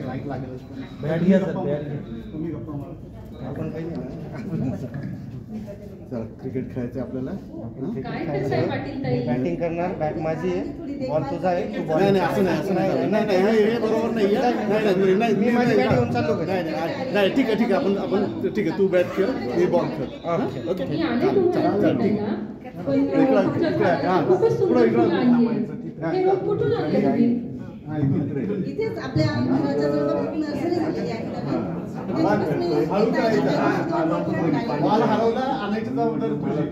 Like लागेल bat घ्या sir, bat घ्या. तुम्ही गप्पा मारा. आपण काही नाही. चला क्रिकेट खेळायचं आपल्याला. बॅटिंग करणार, बॅट माझी आहे, बॉल तुझा आहे, तू बॉल. नाही असं नाही, असं नाही, नाही हे बरोबर नाही. नाही नाही मी माझी बॅट घेऊन चाललो. नाही नाही ठीक आहे आपण ठीक आहे, तू बॅट खेळ, मी बॉल खेळ. ओके इथेच आपल्या घराच्या जवळ नर्सरी झालेली आहे. बॉल हरवला आणायची जबाबदारी तुझी.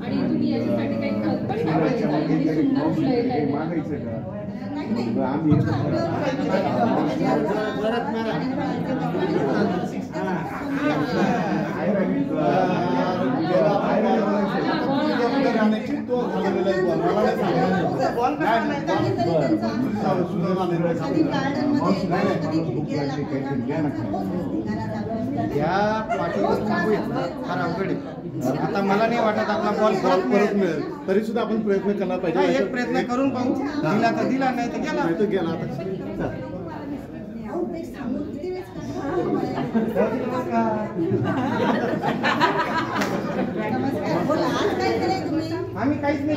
आणि तुम्ही याच्यासाठी काही कल्पना सुंदर फुलं येत आहेत. या पाठीवर फार अवघड आहे. आता मला नाही वाटत आपला बॉल परत मिळेल. तरी सुद्धा आपण प्रयत्न करणार पाहिजे. एक प्रयत्न करून पाहू. दिला तर दिला, नाही तर गेला. नाही तर गेला. आता आम्ही काहीच नाही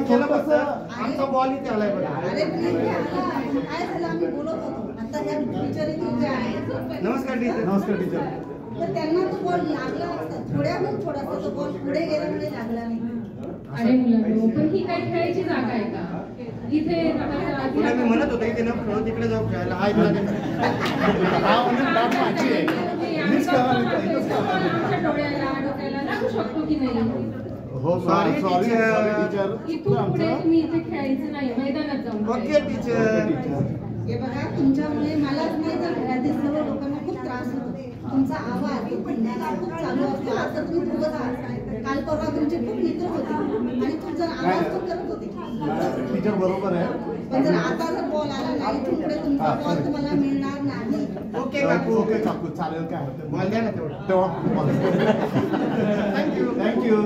केलं. आमचा बॉल इथे आलाय बघा. नमस्कार टीचर. नमस्कार टीचर. तर त्यांना तो बॉल लागला असता, थोडासा तो बॉल पुढे गेल्यामुळे लागला नाही. अरे मुलांनो, पण ही काही खेळायची जागा आहे का? इथे तुला मी म्हणत होतो इथे न खेळू, तिकडे जाऊ खेळायला. हाय तुला आमच्या डोळ्याला डोक्याला लागू शकतो की नाही? हो सॉरी टीचर. इथून पुढे तुम्ही इथे खेळायचं नाही, मैदानात जाऊन. Okay teacher. हे बघा, तुमच्यामुळे मलाच नाही तर घरातील सर्व लोकांना खूप त्रास होतो. तुमचा आवाज खूप चालू असतो. आज तर तुम्ही खूपच आहात. काल परवा तुमचे खूप मित्र होते आणि तुमचा आवाज खूप करत होते. टीचर बरोबर आहे. पण जर आता जर बॉल आला नाही, इथून पुढे तुमचा बॉल तुम्हाला मिळणार नाही. ओके काकू. ओके काकू, चालेल. काय होतं बॉल द्या ना तेवढा. थँक्यू.